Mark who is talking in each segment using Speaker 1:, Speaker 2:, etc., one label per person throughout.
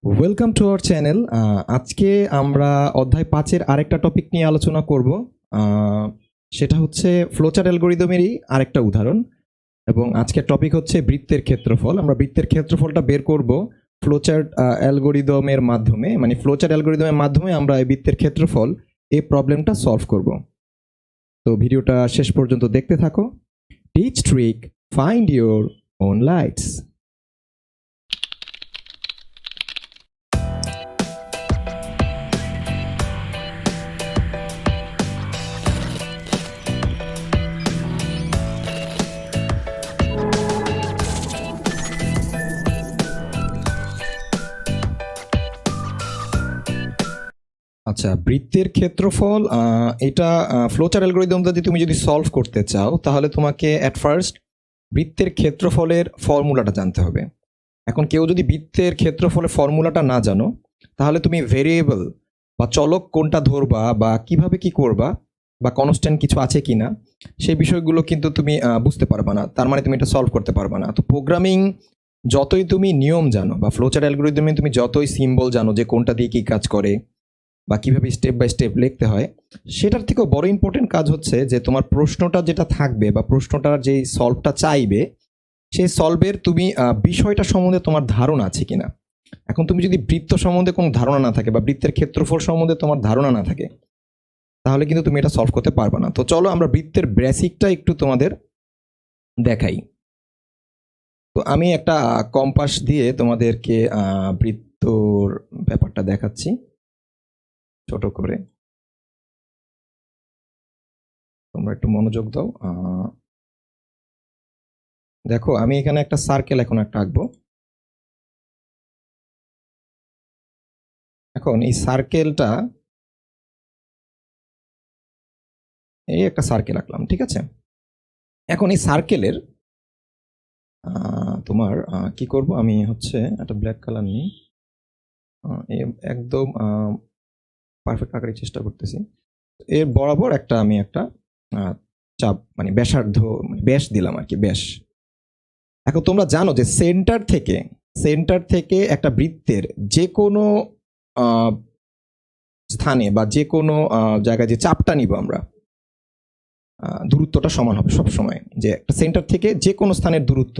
Speaker 1: Welcome to our channel. আজকে আমরা অধ্যায় 5-এর আরেকটা টপিক নিয়ে আলোচনা করব। সেটা হচ্ছে ফ্লোচার্ট অ্যালগরিদমেরই আরেকটা উদাহরণ, এবং আজকের টপিক হচ্ছে বৃত্তের ক্ষেত্রফল। আমরা বৃত্তের ক্ষেত্রফলটা বের করব ফ্লোচার্ট অ্যালগরিদমের মাধ্যমে, মানে ফ্লোচার্ট অ্যালগরিদমের মাধ্যমে আমরা এই বৃত্তের ক্ষেত্রফল এই প্রবলেমটা সলভ করব। তো ভিডিওটা শেষ পর্যন্ত দেখতে থাকো। Teach trick, find your own lights. আচ্ছা, বৃত্তের ক্ষেত্রফল এটা ফ্লোচার্ট অ্যালগরিদমটা তুমি যদি সলভ করতে চাও তাহলে তোমাকে অ্যাট ফার্স্ট বৃত্তের ক্ষেত্রফলের ফর্মুলাটা জানতে হবে। এখন কেউ যদি বৃত্তের ক্ষেত্রফলের ফর্মুলাটা না জানো তাহলে তুমি ভেরিয়েবল বা চলক কোনটা ধরবা বা কিভাবে কি করবা বা কনস্ট্যান্ট কিছু আছে কি না সেই বিষয়গুলো কিন্তু তুমি বুঝতে পারবা না, তার মানে তুমি এটা সলভ করতে পারবা না। তো প্রোগ্রামিং যতই তুমি নিয়ম জানো বা ফ্লোচার্ট অ্যালগরিদমে তুমি যতই সিম্বল জানো যে কোনটা দিয়ে কী কাজ করে বা কীভাবে স্টেপ বাই স্টেপ লিখতে হয়, সেটার থেকেও বড় ইম্পর্টেন্ট কাজ হচ্ছে যে তোমার প্রশ্নটা যেটা থাকবে বা প্রশ্নটার যেই সলভটা চাইবে সেই সলভের তুমি বিষয়টা সম্বন্ধে তোমার ধারণা আছে কিনা। এখন তুমি যদি বৃত্ত সম্বন্ধে কোনো ধারণা না থাকে বা বৃত্তের ক্ষেত্রফল সম্বন্ধে তোমার ধারণা না থাকে তাহলে কিন্তু তুমি এটা সলভ করতে পারবে না। তো চলো আমরা বৃত্তের বেসিকটা একটু তোমাদের দেখাই। তো আমি একটা কম্পাস দিয়ে তোমাদেরকে বৃত্তর ব্যাপারটা দেখাচ্ছি ছোট করে, তোমরা একটু মনোযোগ দাও। দেখো আমি এখানে একটা সার্কেল এখন একটা আঁকবো। এখন এই সার্কেলটা, এই একটা সার্কেল আঁকলাম, ঠিক আছে। এখন এই সার্কেলের তোমার কি করব, আমি হচ্ছে একটা ব্ল্যাক কালার নিই, একদম পারফেক্ট আঁকার চেষ্টা করতেছি। এর বরাবর আমি একটা চাপ মানে ব্যাসার্ধ ব্যাস দিলাম আর কি, ব্যাস। এখন তোমরা জানো যে সেন্টার থেকে একটা বৃত্তের যে কোনো স্থানে বা যে কোনো জায়গায় যে চাপটা নিব আমরা, দূরত্বটা সমান হবে সব সময়। যে একটা সেন্টার থেকে যে কোনো স্থানের দূরত্ব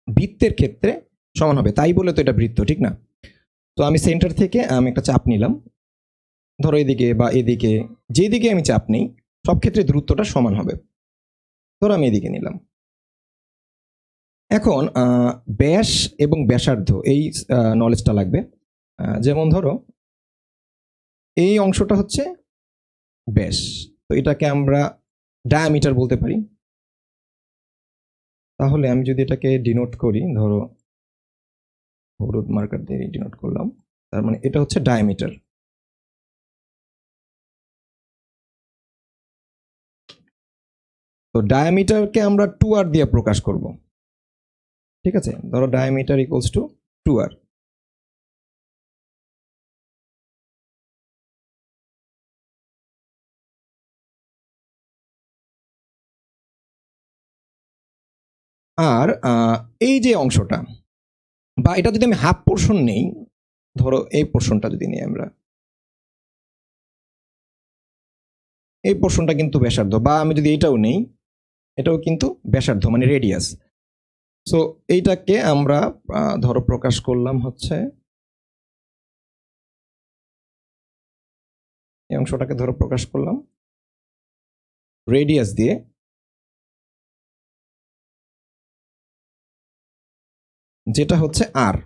Speaker 1: বৃত্তের ক্ষেত্রে সমান হবে, তাই বলে তো এটা বৃত্ত, ঠিক না? তো আমি সেন্টার থেকে আমি একটা চাপ নিলাম, ধরো এদিকে বা এদিকে, যেদিকে আমি চাপ নিই সব ক্ষেত্রে দূরত্বটা সমান হবে। ধরো আমি এদিকে নিলাম। এখন ব্যাস এবং ব্যাসার্ধ এই নলেজটা লাগবে। যেমন ধরো এই অংশটা হচ্ছে ব্যাস, তো এটাকে আমরা ডায়ামিটার বলতে পারি। তাহলে আমি যদি এটাকে ডিনোট করি, ধরো হলুদ মার্কার দিয়ে ডিনোট করলাম, তার মানে এটা হচ্ছে ডায়ামিটার। তো ডায়ামিটারকে আমরা 2r দিয়ে প্রকাশ করব, ঠিক আছে। ধরো ডায়ামিটার ইকুয়ালস টু 2r। আর এই যে অংশটা, বা এটা যদি আমি হাফ পোর্শন নেই, ধরো এই পোর্শনটা যদি নিই আমরা, এই পোর্শনটা কিন্তু ব্যাসার্ধ, বা আমি যদি এটাও নেই, এটাও কিন্তু ব্যাসার্ধ মানে রেডিয়াস। সো এইটাকে আমরা ধরো প্রকাশ করলাম হচ্ছে, এই অংশটাকে ধরো প্রকাশ করলাম রেডিয়াস দিয়ে, যেটা হচ্ছে আর,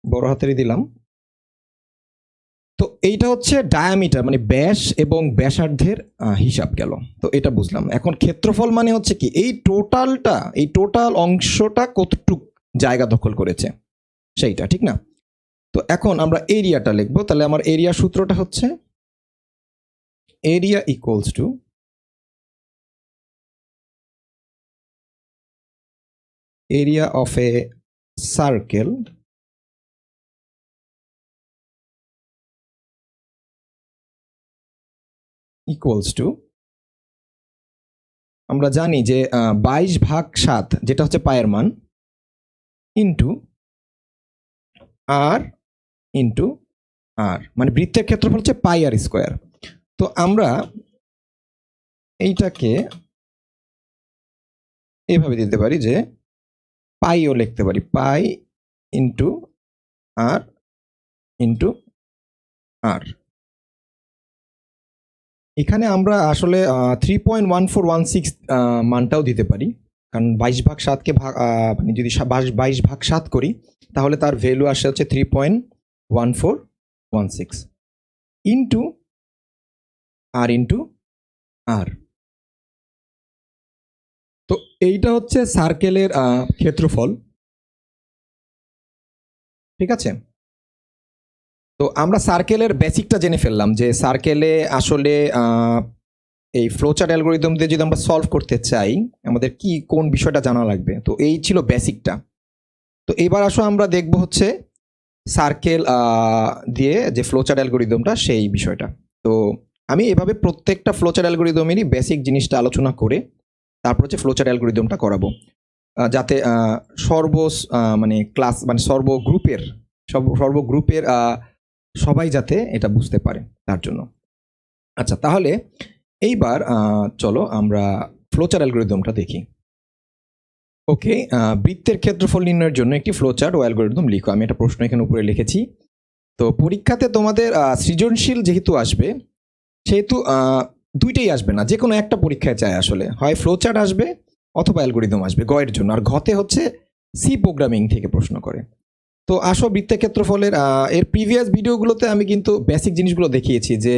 Speaker 1: বড় হাতেরই দিলাম। তো এইটা হচ্ছে ডায়ামিটার মানে ব্যাস এবং ব্যাসার্ধের হিসাব গেল। তো এটা বুঝলাম। এখন ক্ষেত্রফল মানে হচ্ছে কি, এই টোটাল অংশটা কতটুক জায়গা দখল করেছে সেইটা, ঠিক না? তো এখন আমরা এরিয়াটা লিখবো। তাহলে আমার এরিয়া সূত্রটা হচ্ছে area equals two area of A circle equals to, আমরা জানি যে 22/7 যেটা হচ্ছে পায়ের মান, ইন্টু আর ইন্টু আর, মানে বৃত্তের ক্ষেত্রফল হচ্ছে পাই আর স্কোয়ার। তো আমরা এইটাকে এইভাবে দিতে পারি যে পাইও লিখতে পারি, পাই ইন্টু আর ইন্টু আর। এখানে আমরা আসলে 3.1416 মানটাও দিতে পারি, কারণ 22/7কে ভাগ মানে যদি 22/7 করি তাহলে তার ভ্যালু আসে হচ্ছে 3.1416 ইন্টু আর ইন্টু আর। তো এইটা হচ্ছে সার্কেলের ক্ষেত্রফল, ঠিক আছে। তো আমরা সার্কেলের বেসিকটা জেনে ফেললাম যে সার্কেলে আসলে এই ফ্লোচার্ট অ্যালগরিদম দিয়ে যদি আমরা সলভ করতে চাই আমাদের কি কোন বিষয়টা জানা লাগবে। তো এই ছিল বেসিকটা। তো এবার আসো আমরা দেখব হচ্ছে সার্কেল দিয়ে যে ফ্লোচার্ট অ্যালগরিদমটা সেই বিষয়টা। তো আমি এভাবে প্রত্যেকটা ফ্লোচার্ট অ্যালগরিদমেরই বেসিক জিনিসটা আলোচনা করে তারপর হচ্ছে ফ্লোচার্ট অ্যালগরিদমটা করাবো, যাতে মানে ক্লাস মানে সর্বগ্রুপের সবাই যাতে এটা বুঝতে পারে তার জন্য। আচ্ছা, তাহলে এইবার চলো আমরা ফ্লোচার্ট অ্যালগরিদমটা দেখি। ওকে, বৃত্তের ক্ষেত্রফল নির্ণয়ের জন্য একটি ফ্লোচার্ট ও অ্যালগরিদম লিখো। আমি একটা প্রশ্ন এখানে উপরে লিখেছি। তো পরীক্ষাতে তোমাদের সৃজনশীল যেহেতু আসবে সেহেতু দুইটাই আসবে না, যে কোনো একটা পরীক্ষায় চায় আসলে, হয় ফ্লোচার্ট আসবে অথবা অ্যালগরিদম আসবে গয়ের জন্য, আর ঘতে হচ্ছে সি প্রোগ্রামিং থেকে প্রশ্ন করে। তো আসো বৃত্তের ক্ষেত্রফলের এর প্রিভিয়াস ভিডিওগুলোতে আমি কিন্তু বেসিক জিনিসগুলো দেখিয়েছি, যে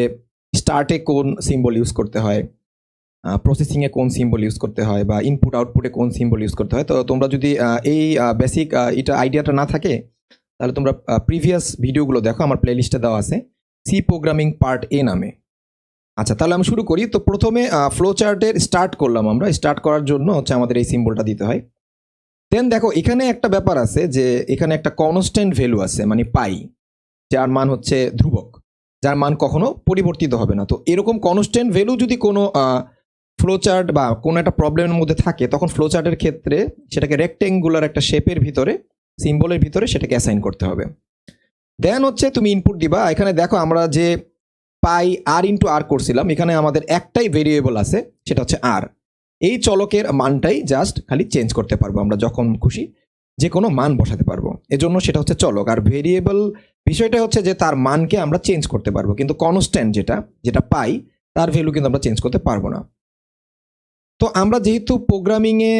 Speaker 1: স্টার্টে কোন সিম্বল ইউজ করতে হয়, প্রসেসিংয়ে কোন সিম্বল ইউজ করতে হয়, বা ইনপুট আউটপুটে কোন সিম্বল ইউজ করতে হয়। তো তোমরা যদি এই বেসিক এটা আইডিয়াটা না থাকে তাহলে তোমরা প্রিভিয়াস ভিডিওগুলো দেখো, আমার প্লেলিস্টে দেওয়া আছে সি প্রোগ্রামিং পার্ট এ নামে। আচ্ছা, তাহলে আমি শুরু করি। তো প্রথমে ফ্লো চার্টের স্টার্ট করলাম। আমরা স্টার্ট করার জন্য হচ্ছে আমাদের এই সিম্বলটা দিতে হয়। দেন দেখো এখানে একটা ব্যাপার আছে, যে এখানে একটা কনস্ট্যান্ট ভ্যালু আছে, মানে পাই, যার মান হচ্ছে ধ্রুবক, যার মান কখনো পরিবর্তিত হবে না। তো এরকম কনস্ট্যান্ট ভ্যালু যদি কোনো ফ্লোচার্ট বা কোনো একটা প্রবলেমের মধ্যে থাকে তখন ফ্লোচার্টের ক্ষেত্রে সেটাকে রেক্টেঙ্গুলার একটা শেপের ভিতরে, সিম্বলের ভিতরে সেটাকে অ্যাসাইন করতে হবে। দেন হচ্ছে তুমি ইনপুট দিবা। এখানে দেখো আমরা যে পাই আর ইন্টু আর করছিলাম, এখানে আমাদের একটাই ভেরিয়েবল আছে, সেটা হচ্ছে আর। এই চলকের মানটাই জাস্ট খালি চেঞ্জ করতে পারবো আমরা, যখন খুশি যে কোনো মান বসাতে পারবো, এজন্য সেটা হচ্ছে চলক। আর ভেরিয়েবল বিষয়টা হচ্ছে যে তার মানকে আমরা চেঞ্জ করতে পারবো, কিন্তু কনস্ট্যান্ট যেটা পাই তার ভ্যালু কিন্তু আমরা চেঞ্জ করতে পারবো না। তো আমরা যেহেতু প্রোগ্রামিংয়ে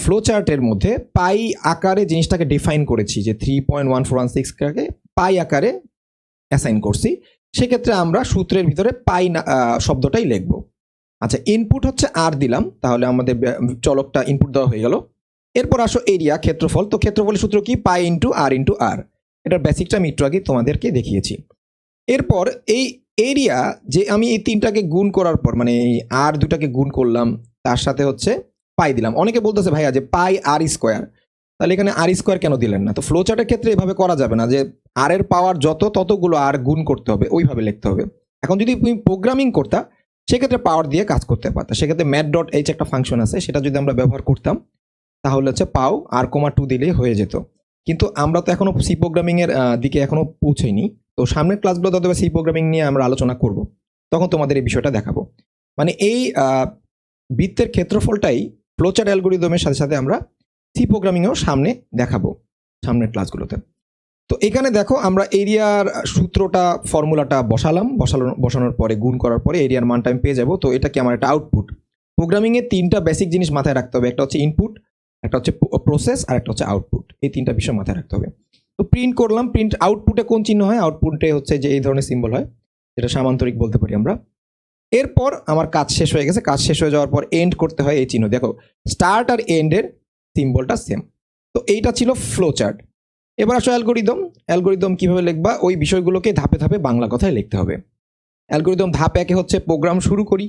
Speaker 1: ফ্লো চার্টের মধ্যে পাই আকারে জিনিসটাকে ডিফাইন করেছি, যে 3.1416কে পাই আকারে অ্যাসাইন করছি, সেক্ষেত্রে আমরা সূত্রের ভিতরে পাই শব্দটাই লিখব। আচ্ছা, ইনপুট হচ্ছে আর দিলাম, তাহলে আমাদের চলকটা ইনপুট দেওয়া হয়ে গেল। এরপর আসো এরিয়া, ক্ষেত্রফল। তো ক্ষেত্রফলের সূত্র কি? পাই ইন্টু আর। এটার বেসিকটা আমি একটু আগে তোমাদেরকে দেখিয়েছি। এরপর এই এরিয়া, যে আমি এই তিনটাকে গুণ করার পর, মানে এই আর দুটাকে গুণ করলাম, তার সাথে হচ্ছে পাই দিলাম। অনেকে বলতেছে ভাইয়া যে পাই আর স্কোয়ার, তাহলে এখানে আর স্কোয়ার কেন দিলেন না? তো ফ্লো চার্টের ক্ষেত্রে এভাবে করা যাবে না, যে আর এর পাওয়ার ততগুলো আর গুণ করতে হবে, ওইভাবে লিখতে হবে। এখন যদি তুমি প্রোগ্রামিং করতা সেক্ষেত্রে পাওয়ার দিয়ে কাজ করতে পারতা, সেক্ষেত্রে ম্যাথ.h একটা ফাংশন আছে, সেটা যদি আমরা ব্যবহার করতাম তাহলে হচ্ছে পাও r,2 দিলেই হয়ে যেত। কিন্তু আমরা তো এখনো সি প্রোগ্রামিং এর দিকে এখনো পৌঁছাইনি। তো সামনের ক্লাসগুলো তবে সি প্রোগ্রামিং নিয়ে আমরা আলোচনা করব, তখন তোমাদের এই বিষয়টা দেখাবো। মানে এই বৃত্তের ক্ষেত্রফলটাই ফ্লোচার্ট অ্যালগরিদমের সাথে সাথে আমরা সি প্রোগ্রামিংও সামনে দেখাবো সামনের ক্লাসগুলোতে। তো এখানে দেখো আমরা এরিয়ার সূত্রটা, ফর্মুলাটা বসানোর পরে, গুণ করার পরে এরিয়ার মানটা আমি পেয়ে যাবো। তো এটা কি আমার একটা আউটপুট। প্রোগ্রামিংয়ে তিনটা বেসিক জিনিস মাথায় রাখতে হবে, একটা হচ্ছে ইনপুট, একটা হচ্ছে প্রসেস, আর একটা হচ্ছে আউটপুট। এই তিনটা বিষয় মাথায় রাখতে হবে। তো প্রিন্ট করলাম, প্রিন্ট আউটপুটে কোন চিহ্ন হয়? আউটপুটে হচ্ছে যে এই ধরনের সিম্বল হয়, যেটা সামান্তরিক বলতে পারি আমরা। এরপর আমার কাজ শেষ হয়ে গেছে। কাজ শেষ হয়ে যাওয়ার পর এন্ড করতে হয় এই চিহ্ন। দেখো স্টার্ট আর এন্ডের সিম্বলটা সেম। তো এইটা ছিল ফ্লো চার্ট। এবার আসো অ্যালগরিদম কিভাবে লিখবা, ওই বিষয়গুলোকে ধাপে ধাপে বাংলা কথায় লিখতে হবে। অ্যালগরিদম ধাপ একে হচ্ছে প্রোগ্রাম শুরু করি।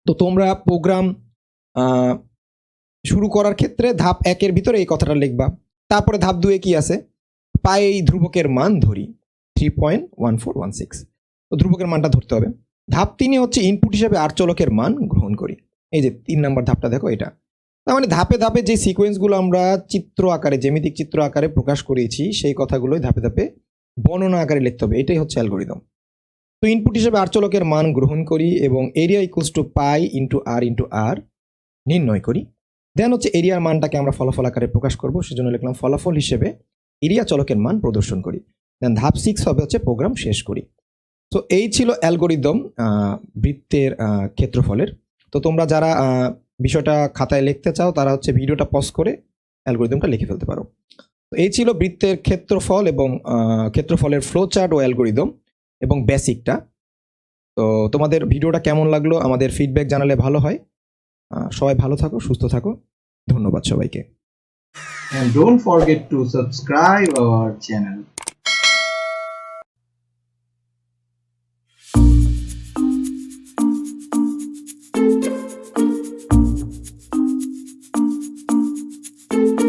Speaker 1: তো তোমরা প্রোগ্রাম শুরু করার ক্ষেত্রে ধাপ একের ভিতরে এই কথাটা লিখবা। তারপরে ধাপ 2 কি আছে? পাই এই ধ্রুবকের মান ধরি 3.1416, তো ধ্রুবকের মানটা ধরতে হবে। ধাপ 3 হচ্ছে ইনপুট হিসেবে আর চলকের মান গ্রহণ করি। এই যে 3 নম্বর ধাপটা দেখো, এটা তার মানে ধাপে ধাপে যে সিকোয়েন্সগুলো আমরা চিত্র আকারে, জ্যামিতিক চিত্র আকারে প্রকাশ করেছি, সেই কথাগুলোই ধাপে ধাপে বর্ণনা আকারে লিখতে হবে। এটাই হচ্ছে অ্যালগোরিদম। তো ইনপুট হিসেবে আর চলকের মান গ্রহণ করি এবং area equals to pi into R নির্ণয় করি। দেন হচ্ছে এরিয়ার মানটাকে আমরা ফলাফল আকারে প্রকাশ করব, সেজন্য লিখলাম ফলাফল হিসেবে এরিয়া চলকের মান প্রদর্শন করি। দেন ধাপ 6 হবে হচ্ছে প্রোগ্রাম শেষ করি। তো এই ছিল অ্যালগোরিদম বৃত্তের ক্ষেত্রফলের। তো তোমরা যারা বিষয়টা খাতায় লিখতে চাও তারা হচ্ছে ভিডিওটা পজ করে অ্যালগোরিদমটা লিখে ফেলতে পারো। তো এই ছিল বৃত্তের ক্ষেত্রফল এবং ক্ষেত্রফলের ফ্লো চার্ট ও অ্যালগোরিদম এবং বেসিকটা। তো তোমাদের ভিডিওটা কেমন লাগলো আমাদের ফিডব্যাক জানালে ভালো হয়। সবাই ভালো থাকো, সুস্থ থাকো। ধন্যবাদ সবাইকে।
Speaker 2: And don't forget to subscribe our channel.